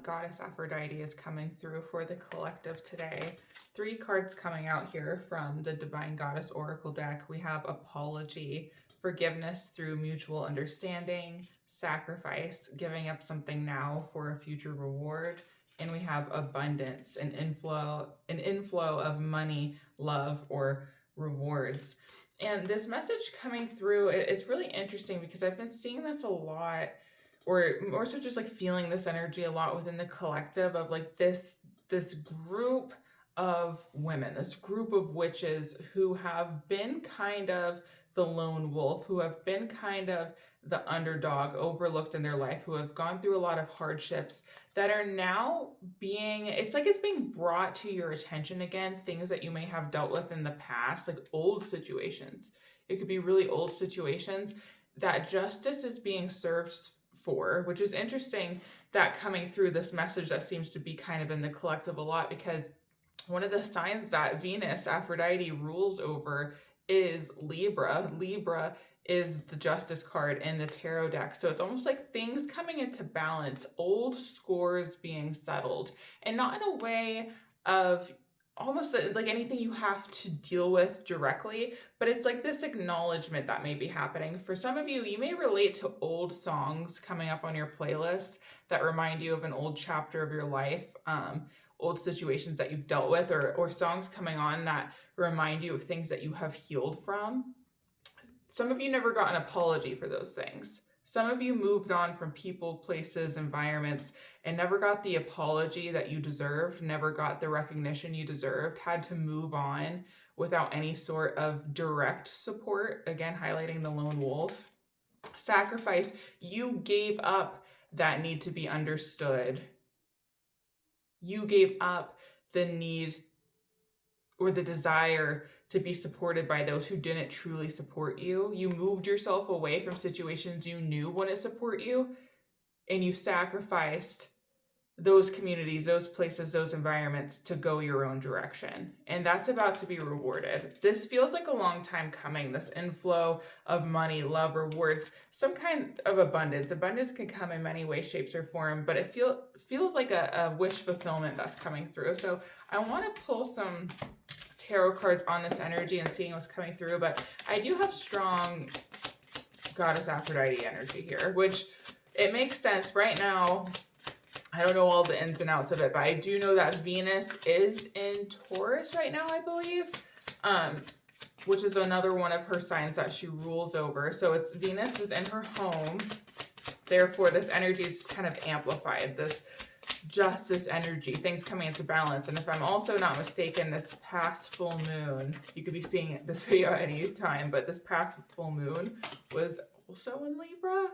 Goddess Aphrodite is coming through for the collective today. 3 cards coming out here from the Divine Goddess Oracle deck. We have apology, forgiveness through mutual understanding, sacrifice, giving up something now for a future reward, and we have abundance, an inflow of money, love, or rewards. And this message coming through, it's really interesting because I've been seeing this a lot, or more so just like feeling this energy a lot within the collective of like this group of women, this group of witches who have been kind of the lone wolf, who have been kind of the underdog, overlooked in their life, who have gone through a lot of hardships that are now it's being brought to your attention again, things that you may have dealt with in the past, like old situations. It could be really old situations that justice is being served for, which is interesting that coming through this message that seems to be kind of in the collective a lot, because one of the signs that Venus, Aphrodite, rules over is Libra. Libra is the Justice card in the tarot deck. So it's almost like things coming into balance, old scores being settled, and not in a way of almost like anything you have to deal with directly, but it's like this acknowledgement that may be happening. For some of you, you may relate to old songs coming up on your playlist that remind you of an old chapter of your life, old situations that you've dealt with, or songs coming on that remind you of things that you have healed from. Some of you never got an apology for those things. Some of you moved on from people, places, environments, and never got the apology that you deserved, never got the recognition you deserved, had to move on without any sort of direct support. Again, highlighting the lone wolf. Sacrifice, you gave up that need to be understood. You gave up the need or the desire to be supported by those who didn't truly support you. You moved yourself away from situations you knew wouldn't support you, and you sacrificed those communities, those places, those environments to go your own direction. And that's about to be rewarded. This feels like a long time coming, this inflow of money, love, rewards, some kind of abundance. Abundance can come in many ways, shapes, or form, but it feels like a wish fulfillment that's coming through. So I want to pull some tarot cards on this energy and seeing what's coming through, but I do have strong Goddess Aphrodite energy here, which it makes sense right now. I don't know all the ins and outs of it, but I do know that Venus is in Taurus right now, I believe, which is another one of her signs that she rules over. So it's Venus is in her home. Therefore, this energy is kind of amplified, this justice energy, things coming into balance. And if I'm also not mistaken, this past full moon, you could be seeing this video at any time, but this past full moon was also in Libra.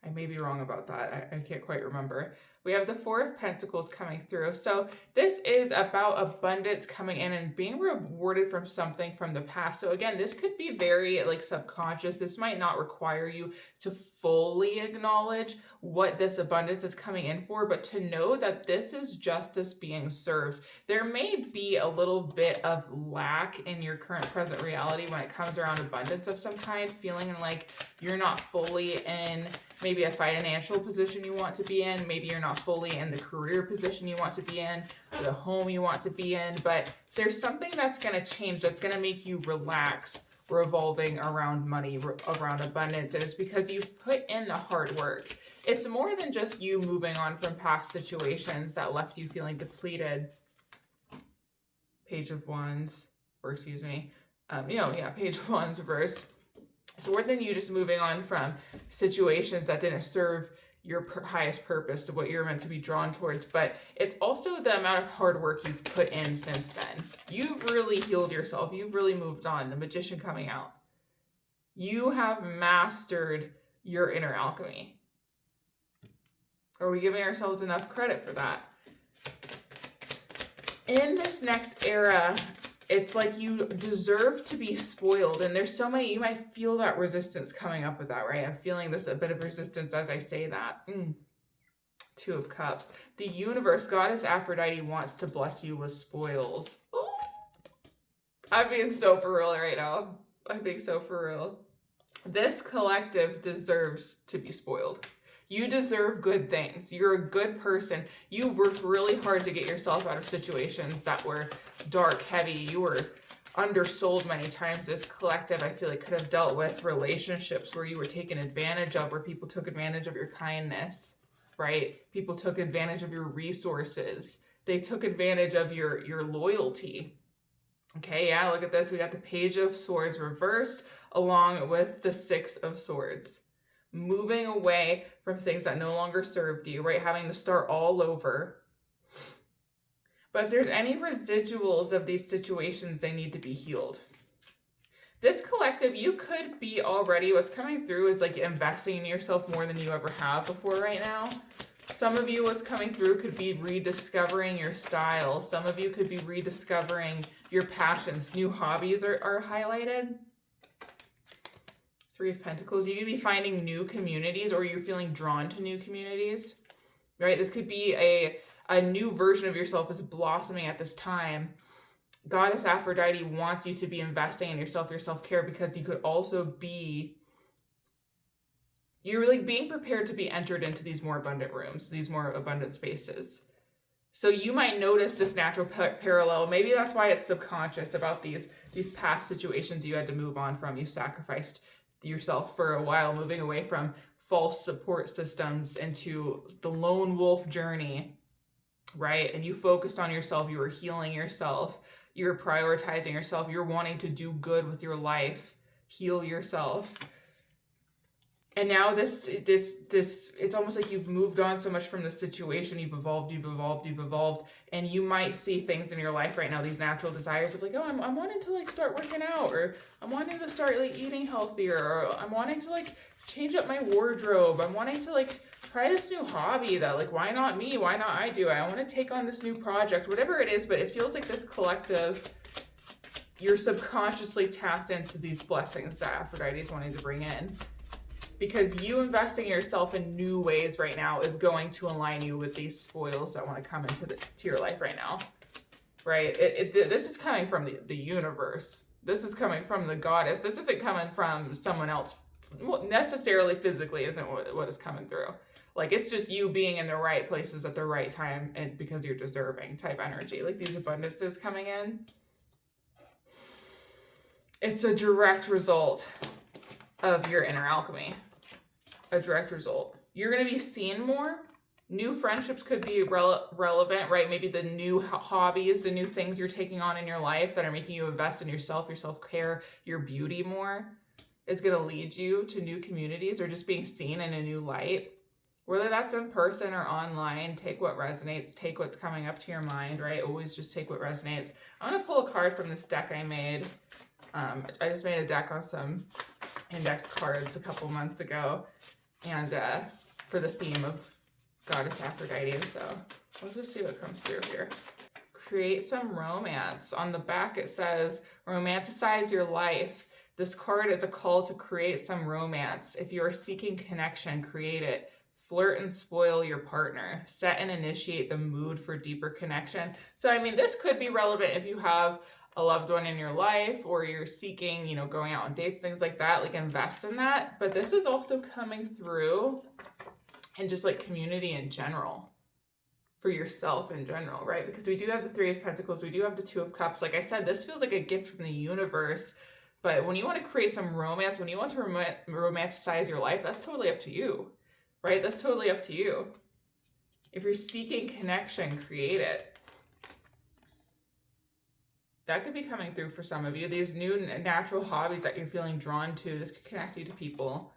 I may be wrong about that. I can't quite remember. We have the Four of Pentacles coming through. So this is about abundance coming in and being rewarded from something from the past. So again, this could be very like subconscious. This might not require you to fully acknowledge what this abundance is coming in for, but to know that this is justice being served. There may be a little bit of lack in your current present reality when it comes around abundance of some kind, feeling like you're not fully in maybe a financial position you want to be in. Maybe you're not fully in the career position you want to be in, the home you want to be in, but there's something that's going to change, that's going to make you relax, revolving around money, around abundance. And it's because you've put in the hard work. It's more than just you moving on from past situations that left you feeling depleted. Page of Wands, or excuse me, Page of Wands reverse. So more than you just moving on from situations that didn't serve your highest purpose, to what you're meant to be drawn towards, but it's also the amount of hard work you've put in since then. You've really healed yourself. You've really moved on. The Magician coming out. You have mastered your inner alchemy. Are we giving ourselves enough credit for that? In this next era, it's like you deserve to be spoiled. And there's so many, you might feel that resistance coming up with that, right? I'm feeling this, a bit of resistance as I say that. Two of Cups. The universe, Goddess Aphrodite, wants to bless you with spoils. Ooh. I'm being so for real right now. I'm being so for real. This collective deserves to be spoiled. You deserve good things. You're a good person. You worked really hard to get yourself out of situations that were dark, heavy. You were undersold many times. This collective, I feel like, could have dealt with relationships where you were taken advantage of, where people took advantage of your kindness, right? People took advantage of your resources. They took advantage of your loyalty. Okay, yeah, look at this. We got the Page of Swords reversed along with the Six of Swords. Moving away from things that no longer served you, right? Having to start all over. But if there's any residuals of these situations, they need to be healed. This collective, you could be already, what's coming through is like investing in yourself more than you ever have before right now. Some of you, what's coming through could be rediscovering your style. Some of you could be rediscovering your passions. New hobbies are highlighted. Three of Pentacles. You could be finding new communities, or you're feeling drawn to new communities, right? This could be a new version of yourself is blossoming at this time. Goddess Aphrodite wants you to be investing in yourself, your self-care, because you could also be, you're like being prepared to be entered into these more abundant rooms, these more abundant spaces. So you might notice this natural parallel. Maybe that's why it's subconscious about these past situations you had to move on from. You sacrificed yourself for a while, moving away from false support systems into the lone wolf journey, right? And you focused on yourself. You were healing yourself. You were prioritizing yourself. You're wanting to do good with your life, heal yourself. And now this, it's almost like you've moved on so much from the situation. You've evolved. And you might see things in your life right now, these natural desires of like, oh, I'm wanting to like start working out, or I'm wanting to start like eating healthier, or I'm wanting to like change up my wardrobe. I'm wanting to like try this new hobby that like, why not me? Why not I do it? I want to take on this new project, whatever it is. But it feels like this collective, you're subconsciously tapped into these blessings that Aphrodite is wanting to bring in. Because you investing in yourself in new ways right now is going to align you with these spoils that want to come into to your life right now, right? This is coming from the universe. This is coming from the goddess. This isn't coming from someone else. Well, necessarily physically isn't what is coming through. Like, it's just you being in the right places at the right time, and because you're deserving type energy. Like, these abundances coming in. It's a direct result of your inner alchemy. A direct result. You're going to be seen more. New friendships could be relevant, right? Maybe the new hobbies, the new things you're taking on in your life that are making you invest in yourself, your self-care, your beauty more, is going to lead you to new communities or just being seen in a new light. Whether that's in person or online, take what resonates, take what's coming up to your mind, right? Always just take what resonates. I'm going to pull a card from this deck I made. I just made a deck on some index cards a couple months ago, and for the theme of Goddess Aphrodite. So let's just see what comes through here. Create some romance. On the back it says, romanticize your life. This card is a call to create some romance. If you are seeking connection, create it. Flirt and spoil your partner. Set and initiate the mood for deeper connection. So, I mean, this could be relevant if you have a loved one in your life, or you're seeking, you know, going out on dates, things like that. Like, invest in that. But this is also coming through in just like community in general, for yourself in general, right? Because we do have the Three of Pentacles, we do have the Two of Cups. Like I said, this feels like a gift from the universe. But when you want to create some romance, when you want to romanticize your life, that's totally up to you, right? That's totally up to you. If you're seeking connection, create it. That could be coming through for some of you. These new natural hobbies that you're feeling drawn to, this could connect you to people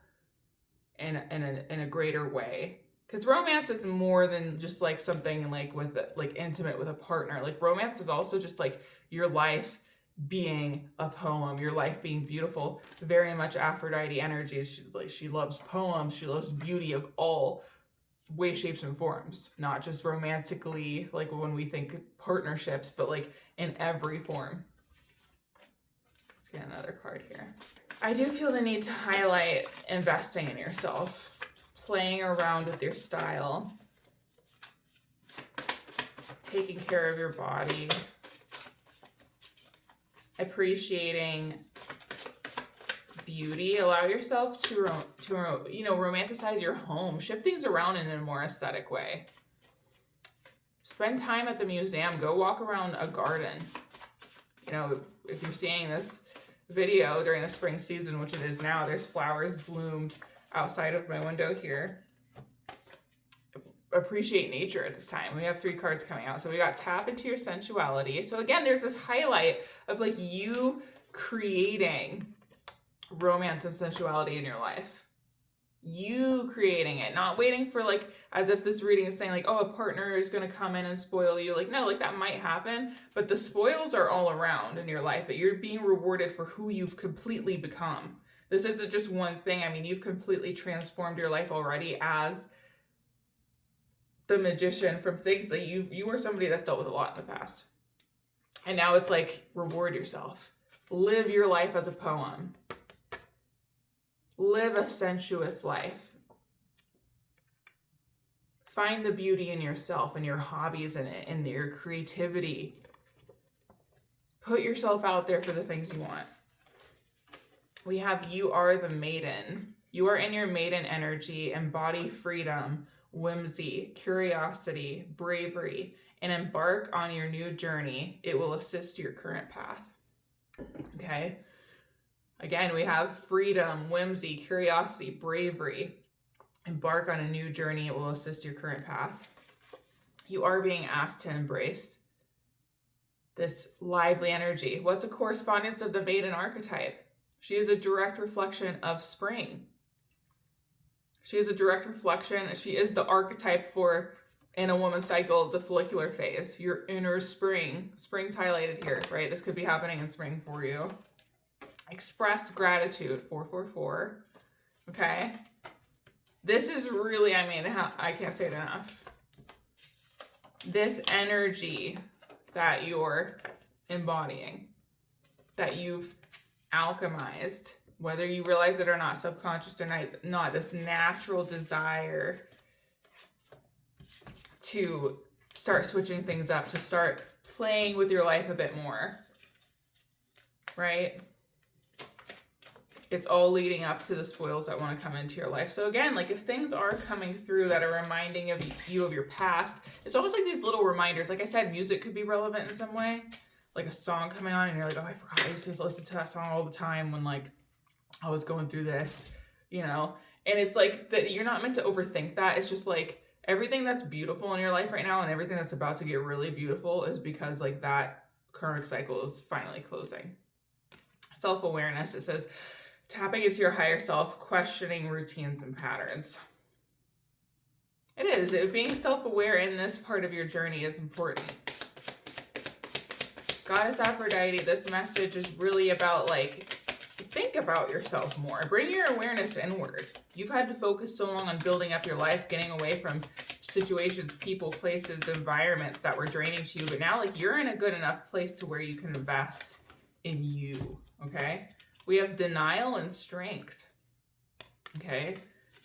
in a greater way. Because romance is more than just like something like with like intimate with a partner. Like, romance is also just like your life being a poem, your life being beautiful. Very much Aphrodite energy. She loves poems. She loves beauty of all ways, shapes, and forms. Not just romantically, like when we think partnerships, but like in every form. Let's get another card here. I do feel the need to highlight investing in yourself, playing around with your style, taking care of your body, appreciating beauty. Allow yourself to romanticize your home. Shift things around in a more aesthetic way. Spend time at the museum. Go walk around a garden. You know, if you're seeing this video during the spring season, which it is now, there's flowers bloomed outside of my window here. Appreciate nature at this time. We have 3 cards coming out. So we got tap into your sensuality. So again, there's this highlight of like you creating romance and sensuality in your life. You creating it, not waiting for like, as if this reading is saying like, oh, a partner is going to come in and spoil you. Like, no, like that might happen, but the spoils are all around in your life, that you're being rewarded for who you've completely become. This isn't just one thing. I mean, you've completely transformed your life already as the magician from things that you were somebody that's dealt with a lot in the past. And now it's like, reward yourself. Live your life as a poem. Live a sensuous life. Find the beauty in yourself and your hobbies and your creativity. Put yourself out there for the things you want. We have you are the maiden. You are in your maiden energy. Embody freedom, whimsy, curiosity, bravery, and embark on your new journey. It will assist your current path. Okay. Again, we have freedom, whimsy, curiosity, bravery. Embark on a new journey. It will assist your current path. You are being asked to embrace this lively energy. What's a correspondence of the maiden archetype? She is a direct reflection of spring. She is a direct reflection. She is the archetype for, in a woman's cycle, the follicular phase, your inner spring. Spring's highlighted here, right? This could be happening in spring for you. Express gratitude, 444. Okay. This is really, I mean, I can't say it enough. This energy that you're embodying, that you've alchemized, whether you realize it or not, subconscious or not, this natural desire to start switching things up, to start playing with your life a bit more, right? It's all leading up to the spoils that want to come into your life. So again, like if things are coming through that are reminding of you of your past, it's almost like these little reminders. Like I said, music could be relevant in some way. Like a song coming on and you're like, oh, I forgot I used to listen to that song all the time when like I was going through this, you know? And it's like that you're not meant to overthink that. It's just like everything that's beautiful in your life right now and everything that's about to get really beautiful is because like that karmic cycle is finally closing. Self-awareness, it says, tapping into your higher self, questioning routines and patterns. It is. Being self-aware in this part of your journey is important. Goddess Aphrodite, this message is really about like, think about yourself more. Bring your awareness inward. You've had to focus so long on building up your life, getting away from situations, people, places, environments that were draining to you. But now like you're in a good enough place to where you can invest in you, okay? We have denial and strength, okay?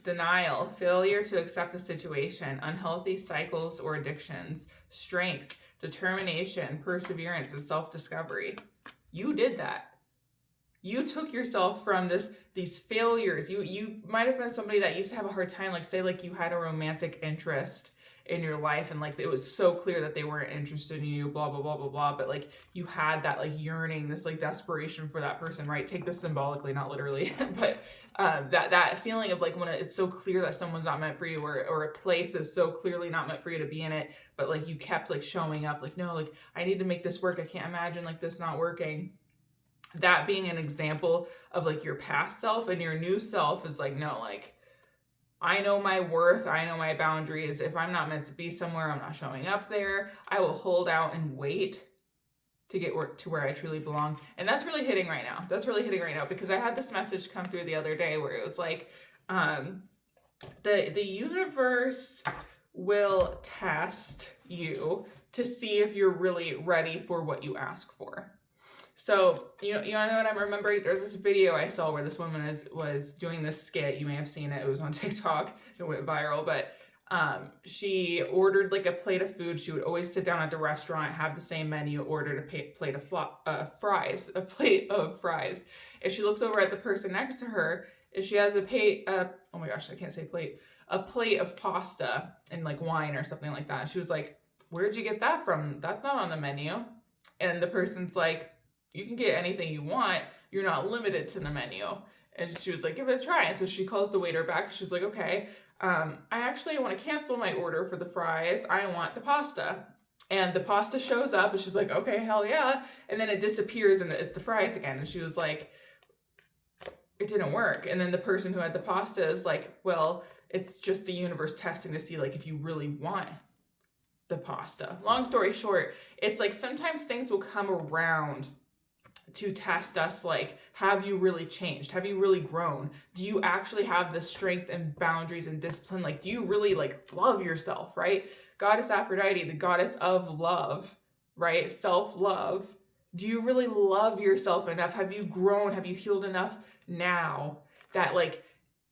Denial, failure to accept a situation, unhealthy cycles or addictions, strength, determination, perseverance, and self-discovery. You did that. You took yourself from these failures. You might have been somebody that used to have a hard time, like say like you had a romantic interest in your life and like it was so clear that they weren't interested in you, blah, blah, blah, blah, blah. But like you had that like yearning, this like desperation for that person, right? Take this symbolically, not literally, but that feeling of like when it's so clear that someone's not meant for you or a place is so clearly not meant for you to be in it, but like you kept like showing up like, no, like I need to make this work. I can't imagine like this not working. That being an example of like your past self, and your new self is like, no, like I know my worth. I know my boundaries. If I'm not meant to be somewhere, I'm not showing up there. I will hold out and wait to get to where I truly belong. And that's really hitting right now. That's really hitting right now because I had this message come through the other day where it was like, the universe will test you to see if you're really ready for what you ask for. So, you know what I'm remembering? There's this video I saw where this woman was doing this skit. You may have seen it. It was on TikTok. It went viral. But She ordered like a plate of food. She would always sit down at the restaurant, have the same menu, ordered a plate of fries. If she looks over at the person next to her, if she has oh my gosh, I can't say plate, a plate of pasta and like wine or something like that. And she was like, where'd you get that from? That's not on the menu. And the person's like, you can get anything you want. You're not limited to the menu. And she was like, give it a try. And so she calls the waiter back. She's like, okay, I actually want to cancel my order for the fries. I want the pasta. And the pasta shows up and she's like, okay, hell yeah. And then it disappears and it's the fries again. And she was like, it didn't work. And then the person who had the pasta is like, well, it's just the universe testing to see like if you really want the pasta. Long story short, it's like sometimes things will come around to test us, like, have you really changed? Have you really grown? Do you actually have the strength and boundaries and discipline? Like, do you really like love yourself, right? Goddess Aphrodite, the goddess of love, right? Self-love. Do you really love yourself enough? Have you grown? Have you healed enough now that like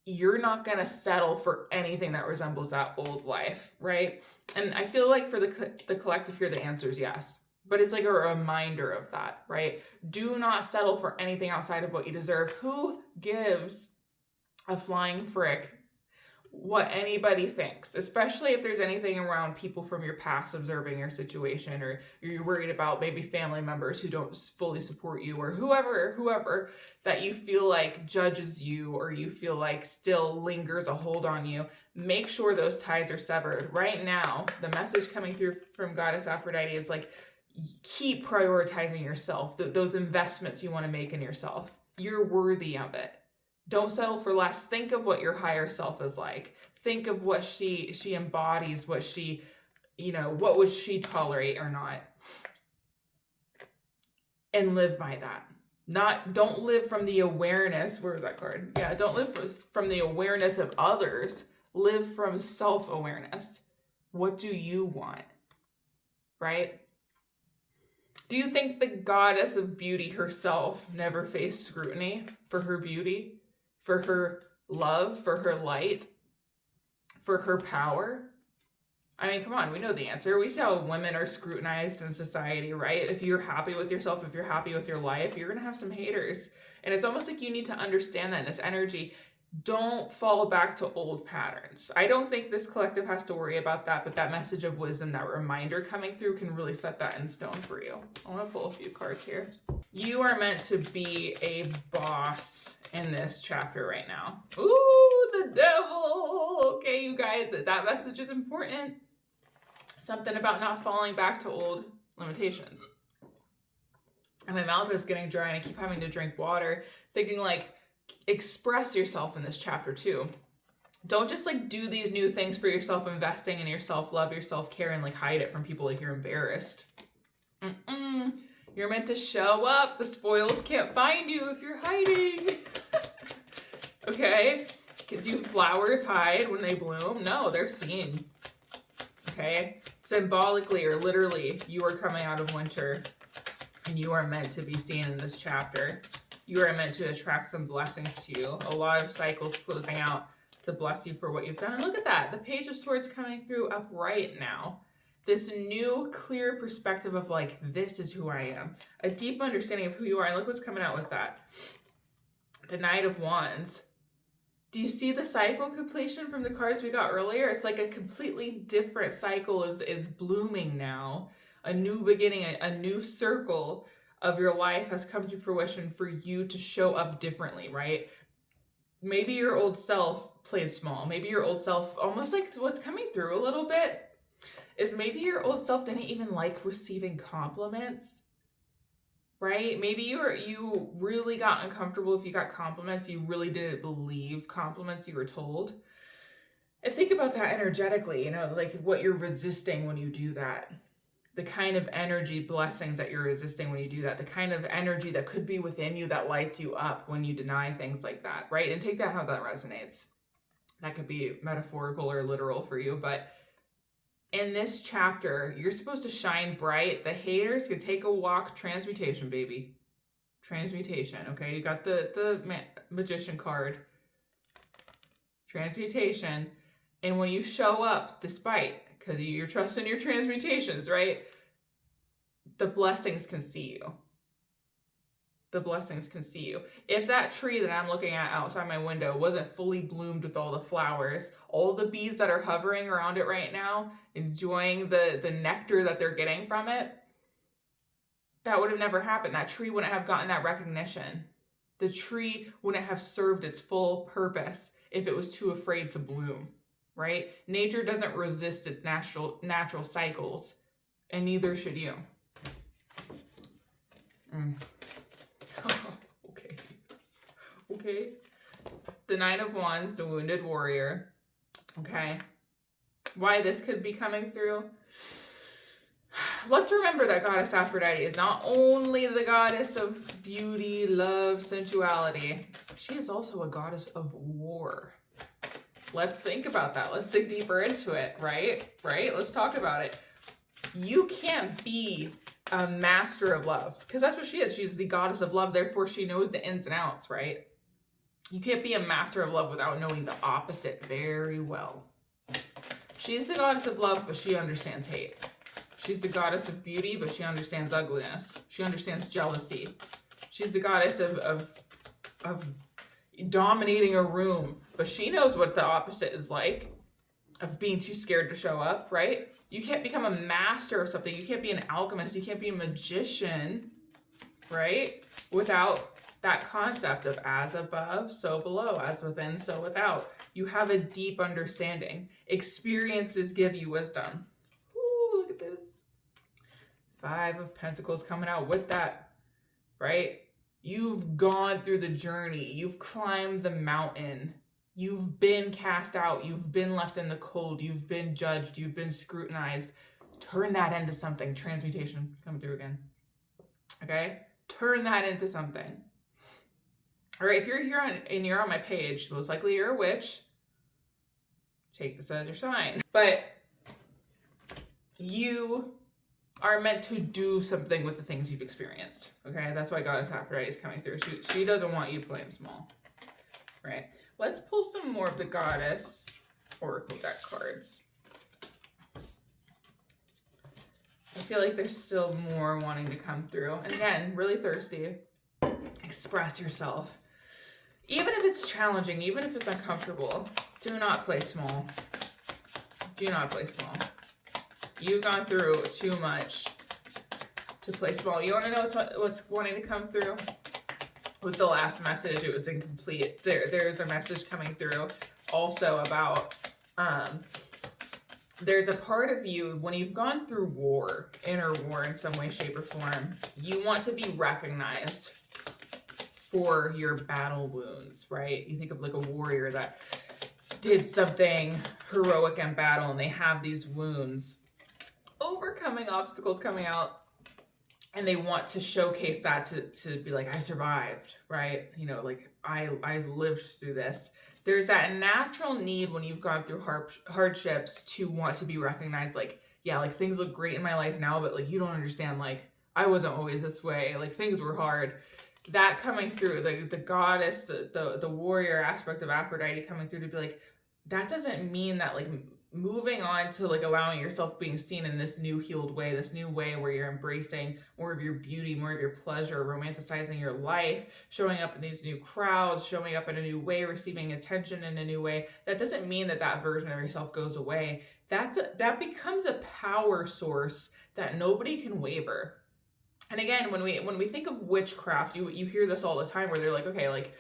you're not gonna settle for anything that resembles that old life, right? And I feel like for the collective here, the answer is yes. But it's like a reminder of that, right? Do not settle for anything outside of what you deserve. Who gives a flying frick what anybody thinks, especially if there's anything around people from your past observing your situation, or you're worried about maybe family members who don't fully support you, or whoever that you feel like judges you or you feel like still lingers a hold on you. Make sure those ties are severed. Right now, the message coming through from Goddess Aphrodite is like, keep prioritizing yourself, those investments you want to make in yourself. You're worthy of it. Don't settle for less. Think of what your higher self is like. Think of what she embodies, what she, what would she tolerate or not. And live by that. Don't live from the awareness. Where was that card? Yeah, don't live from the awareness of others. Live from self-awareness. What do you want? Right? Do you think the goddess of beauty herself never faced scrutiny for her beauty, for her love, for her light, for her power? I mean, come on, we know the answer. We see how women are scrutinized in society, right? If you're happy with yourself, if you're happy with your life, you're going to have some haters. And it's almost like you need to understand that in this energy. Don't fall back to old patterns. I don't think this collective has to worry about that, but that message of wisdom, that reminder coming through can really set that in stone for you. I want to pull a few cards here. You are meant to be a boss in this chapter right now. Ooh, the devil. Okay, you guys, that message is important. Something about not falling back to old limitations. And my mouth is getting dry and I keep having to drink water, thinking like, express yourself in this chapter too. Don't just like do these new things for yourself, investing in your self-love, your self-care, and like hide it from people like you're embarrassed. You're meant to show up. The spoils can't find you if you're hiding. Okay? Do flowers hide when they bloom? No, they're seen. Okay? Symbolically or literally, you are coming out of winter and you are meant to be seen in this chapter. You are meant to attract some blessings to you. A lot of cycles closing out to bless you for what you've done. And look at that. The Page of Swords coming through upright now. This new, clear perspective of like, this is who I am. A deep understanding of who you are. And look what's coming out with that. The Knight of Wands. Do you see the cycle completion from the cards we got earlier? It's like a completely different cycle is blooming now. A new beginning, a new circle of your life has come to fruition for you to show up differently, right? Maybe your old self played small. Maybe your old self, almost like what's coming through a little bit, is maybe your old self didn't even like receiving compliments, right? Maybe you really got uncomfortable if you got compliments. You really didn't believe compliments you were told. And think about that energetically, like what you're resisting when you do that. The kind of energy blessings that you're resisting when you do that, the kind of energy that could be within you that lights you up when you deny things like that, right? And take that how that resonates. That could be metaphorical or literal for you, but in this chapter, you're supposed to shine bright. The haters could take a walk. Transmutation, baby. Transmutation, okay? You got the Magician card. Transmutation. And when you show up, despite, because you're trusting your transmutations, right? The blessings can see you. The blessings can see you. If that tree that I'm looking at outside my window wasn't fully bloomed with all the flowers, all the bees that are hovering around it right now, enjoying the nectar that they're getting from it, that would have never happened. That tree wouldn't have gotten that recognition. The tree wouldn't have served its full purpose if it was too afraid to bloom, right? Nature doesn't resist its natural cycles, and neither should you. Okay. The Nine of Wands, the wounded warrior. Okay. Why this could be coming through? Let's remember that Goddess Aphrodite is not only the goddess of beauty, love, sensuality, she is also a goddess of war. Let's think about that. Let's dig deeper into it, right? Let's talk about it. You can't be a master of love, because that's what she is. She's the goddess of love, therefore she knows the ins and outs, right? You can't be a master of love without knowing the opposite very well. She's the goddess of love, but she understands hate. She's the goddess of beauty, but she understands ugliness. She understands jealousy. She's the goddess of dominating a room, but she knows what the opposite is like, of being too scared to show up, right? You can't become a master of something. You can't be an alchemist. You can't be a magician, right? Without that concept of as above, so below, as within, so without. You have a deep understanding. Experiences give you wisdom. Ooh, look at this. 5 of Pentacles coming out with that, right? You've gone through the journey. You've climbed the mountain. You've been cast out. You've been left in the cold. You've been judged. You've been scrutinized. Turn that into something. Transmutation coming through again. Okay? Turn that into something. All right, if you're here and you're on my page, most likely you're a witch. Take this as your sign. But you are meant to do something with the things you've experienced. Okay, that's why Goddess Aphrodite is coming through. She doesn't want you playing small. Right? Let's pull some more of the Goddess Oracle deck cards. I feel like there's still more wanting to come through. And again, really thirsty. Express yourself. Even if it's challenging, even if it's uncomfortable, do not play small. Do not play small. You've gone through too much to play small. You want to know what's wanting to come through? With the last message, it was incomplete. There's a message coming through also about there's a part of you, when you've gone through war, inner war in some way, shape, or form, you want to be recognized for your battle wounds, right? You think of like a warrior that did something heroic in battle and they have these wounds, overcoming obstacles coming out, and they want to showcase that to be like, I survived, right? You know, like I lived through this. There's that natural need when you've gone through hardships to want to be recognized, like, yeah, like things look great in my life now, but like you don't understand, like I wasn't always this way, like things were hard. That coming through, the goddess, the warrior aspect of Aphrodite coming through to be like, that doesn't mean that like moving on to like allowing yourself being seen in this new healed way, this new way where you're embracing more of your beauty, more of your pleasure, romanticizing your life, showing up in these new crowds, showing up in a new way, receiving attention in a new way. That doesn't mean that that version of yourself goes away. That becomes a power source that nobody can waver. And again, when we think of witchcraft, you hear this all the time where they're like, okay, like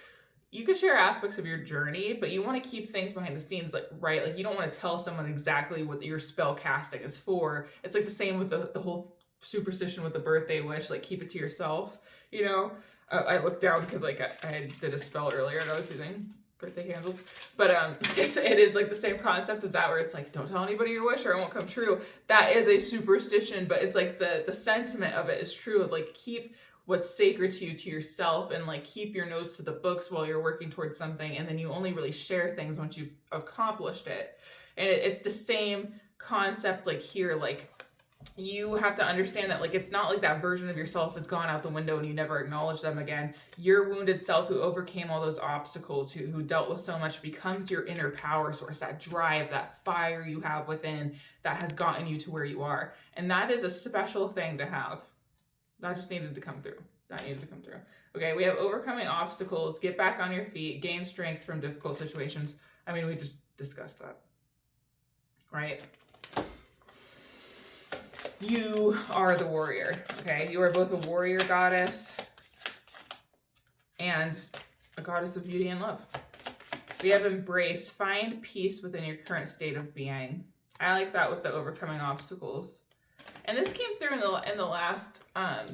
you could share aspects of your journey, but you want to keep things behind the scenes, like, right? Like you don't want to tell someone exactly what your spell casting is for. It's like the same with the whole superstition with the birthday wish, like keep it to yourself, you know? I looked down because like I did a spell earlier and I was using birthday candles, but it is like the same concept as that, where it's like, don't tell anybody your wish or it won't come true. That is a superstition, but it's like the sentiment of it is true. Like keep what's sacred to you to yourself, and like keep your nose to the books while you're working towards something, and then you only really share things once you've accomplished it. And it's the same concept like here, like you have to understand that, like, it's not like that version of yourself has gone out the window and you never acknowledge them again. Your wounded self who overcame all those obstacles, who dealt with so much, becomes your inner power source, that drive, that fire you have within that has gotten you to where you are. And that is a special thing to have. That just needed to come through. That needed to come through. Okay, we have overcoming obstacles, get back on your feet, gain strength from difficult situations. I mean, we just discussed that, right? You are the warrior, okay? You are both a warrior goddess and a goddess of beauty and love. We have embrace, find peace within your current state of being. I like that with the overcoming obstacles. And this came through in the last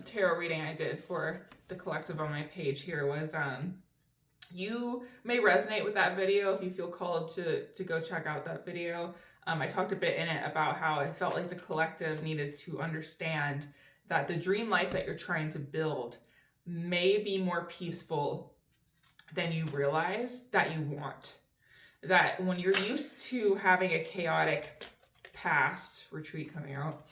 tarot reading I did for the collective on my page here was, you may resonate with that video if you feel called to go check out that video. I talked a bit in it about how I felt like the collective needed to understand that the dream life that you're trying to build may be more peaceful than you realize that you want. That when you're used to having a chaotic past, retreat coming out,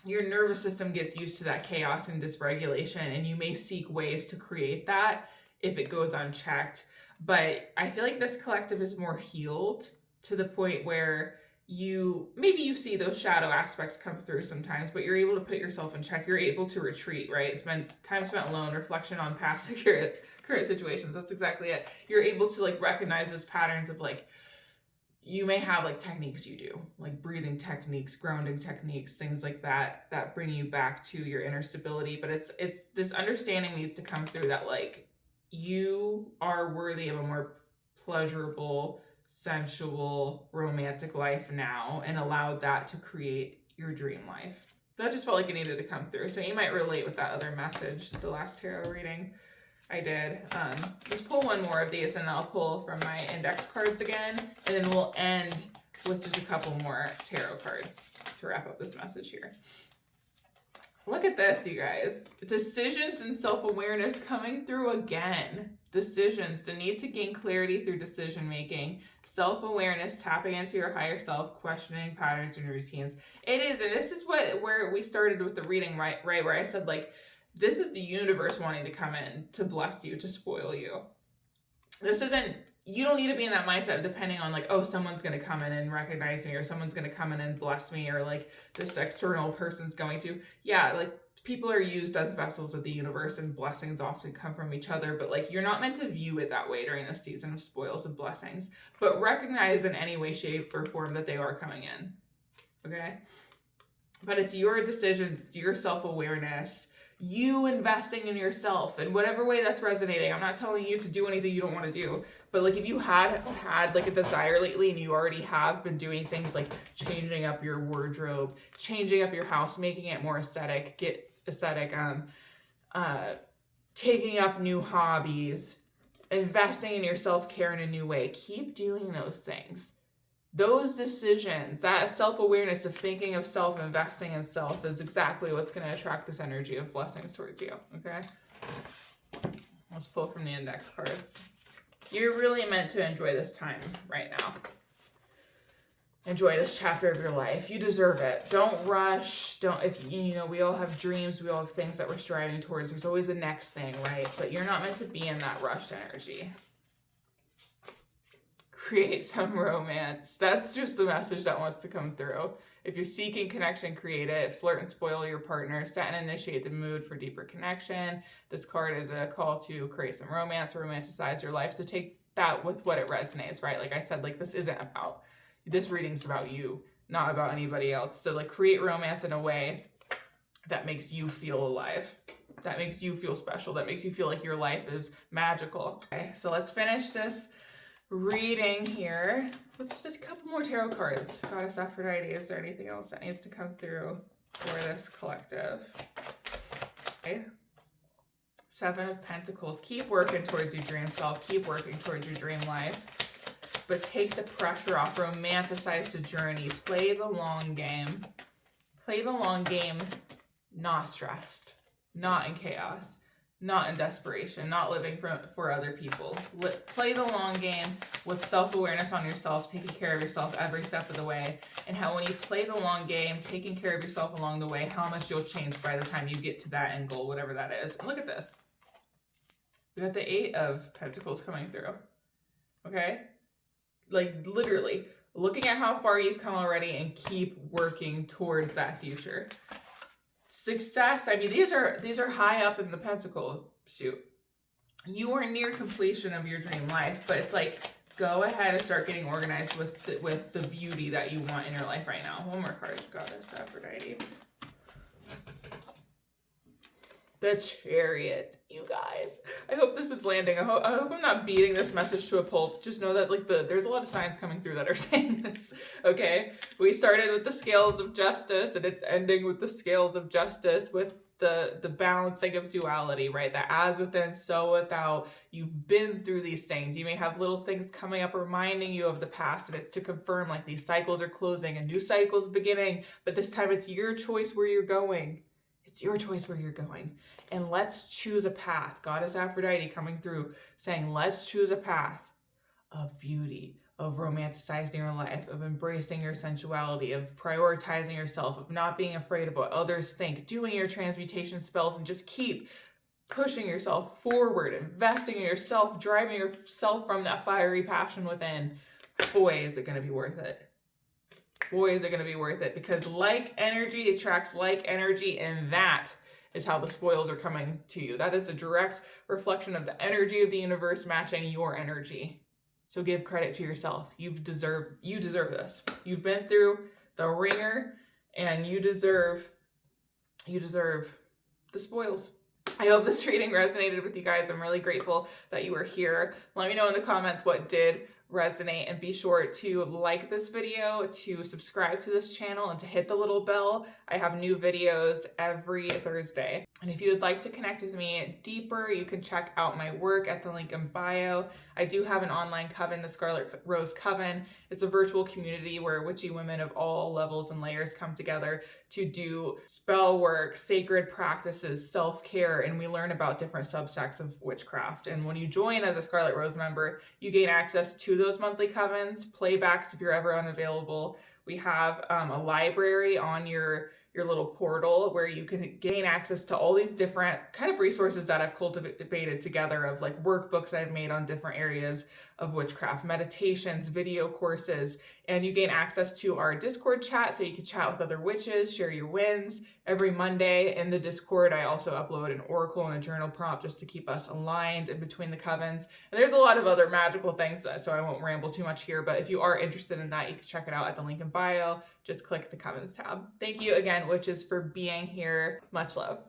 your nervous system gets used to that chaos and dysregulation, and you may seek ways to create that if it goes unchecked. But I feel like this collective is more healed to the point where you see those shadow aspects come through sometimes, but you're able to put yourself in check. You're able to retreat, right? Time spent alone, reflection on past current situations. That's exactly it. You're able to like recognize those patterns of like, you may have like techniques you do, like breathing techniques, grounding techniques, things like that, that bring you back to your inner stability. But it's this understanding needs to come through that like, you are worthy of a more pleasurable, sensual, romantic life now, and allow that to create your dream life. That just felt like it needed to come through. So you might relate with that other message, the last tarot reading I did. Just pull one more of these and I'll pull from my index cards again, and then we'll end with just a couple more tarot cards to wrap up this message here. Look at this, you guys. Decisions and self-awareness coming through again. Decisions, the need to gain clarity through decision making, self-awareness, tapping into your higher self, questioning patterns and routines. It is, and this is where we started with the reading, right? Where I said like, this is the universe wanting to come in to bless you, to spoil you. This isn't, you don't need to be in that mindset of depending on like, oh, someone's going to come in and recognize me, or someone's going to come in and bless me, or like this external person's going to. Yeah, like people are used as vessels of the universe and blessings often come from each other, but like you're not meant to view it that way during this season of spoils and blessings, but recognize in any way, shape, or form that they are coming in. Okay? But it's your decisions, it's your self-awareness, you investing in yourself in whatever way that's resonating. I'm not telling you to do anything you don't want to do, but like if you had like a desire lately and you already have been doing things like changing up your wardrobe, changing up your house, making it more aesthetic, taking up new hobbies, investing in your self-care in a new way, keep doing those things. Those decisions, that self-awareness of thinking of self, investing in self is exactly what's going to attract this energy of blessings towards you, okay? Let's pull from the index cards. You're really meant to enjoy this time right now. Enjoy this chapter of your life. You deserve it. Don't rush. We all have dreams. We all have things that we're striving towards. There's always a next thing, right? But you're not meant to be in that rushed energy. Create some romance. That's just the message that wants to come through. If you're seeking connection, create it. Flirt and spoil your partner. Set and initiate the mood for deeper connection. This card is a call to create some romance or romanticize your life. So take that with what it resonates, right? Like I said, like this reading's about you, not about anybody else. So like create romance in a way that makes you feel alive, that makes you feel special, that makes you feel like your life is magical. Okay, so let's finish this reading here with just a couple more tarot cards. Goddess Aphrodite, is there anything else that needs to come through for this collective? Okay. Seven of Pentacles. Keep working towards your dream self. Keep working towards your dream life. But take the pressure off. Romanticize the journey. Play the long game. Play the long game, not stressed, not in chaos. not in desperation, not living for other people. Play the long game with self-awareness on yourself, taking care of yourself every step of the way, and how when you play the long game, taking care of yourself along the way, how much you'll change by the time you get to that end goal, whatever that is. And look at this. We got the 8 of Pentacles coming through. Okay? Like literally looking at how far you've come already and keep working towards that future. Success, I mean, these are high up in the pentacle suit. You are near completion of your dream life, but it's like, go ahead and start getting organized with the beauty that you want in your life right now. One more card, Goddess Aphrodite. The Chariot, you guys. I hope this is landing. I hope I'm not beating this message to a pulp. Just know that like there's a lot of signs coming through that are saying this. Okay, we started with the scales of justice, and it's ending with the scales of justice, with the balancing of duality, right? That as within, so without. You've been through these things. You may have little things coming up reminding you of the past, and it's to confirm like these cycles are closing and new cycles beginning. But this time it's your choice where you're going. It's your choice where you're going. And let's choose a path. Goddess Aphrodite coming through saying, let's choose a path of beauty, of romanticizing your life, of embracing your sensuality, of prioritizing yourself, of not being afraid of what others think, doing your transmutation spells, and just keep pushing yourself forward, investing in yourself, driving yourself from that fiery passion within. Boy, is it going to be worth it. Boy, is it going to be worth it, because like energy attracts like energy, and that is how the spoils are coming to you. That is a direct reflection of the energy of the universe matching your energy. So give credit to yourself. You deserve this. You've been through the ringer, and you deserve the spoils. I hope this reading resonated with you guys. I'm really grateful that you were here. Let me know in the comments what did resonate, and be sure to like this video, to subscribe to this channel, and to hit the little bell. I have new videos every Thursday. And if you would like to connect with me deeper, you can check out my work at the link in bio. I do have an online coven, the Scarlet Rose Coven. It's a virtual community where witchy women of all levels and layers come together to do spell work, sacred practices, self-care, and we learn about different subsects of witchcraft. And when you join as a Scarlet Rose member, you gain access to those monthly covens, playbacks if you're ever unavailable. We have a library on your little portal where you can gain access to all these different kind of resources that I've cultivated together, of like workbooks I've made on different areas of witchcraft, meditations, video courses, and you gain access to our Discord chat so you can chat with other witches, share your wins. Every Monday in the Discord, I also upload an oracle and a journal prompt just to keep us aligned in between the covens. And there's a lot of other magical things, so I won't ramble too much here, but if you are interested in that, you can check it out at the link in bio. Just click the covens tab. Thank you again, witches, for being here. Much love.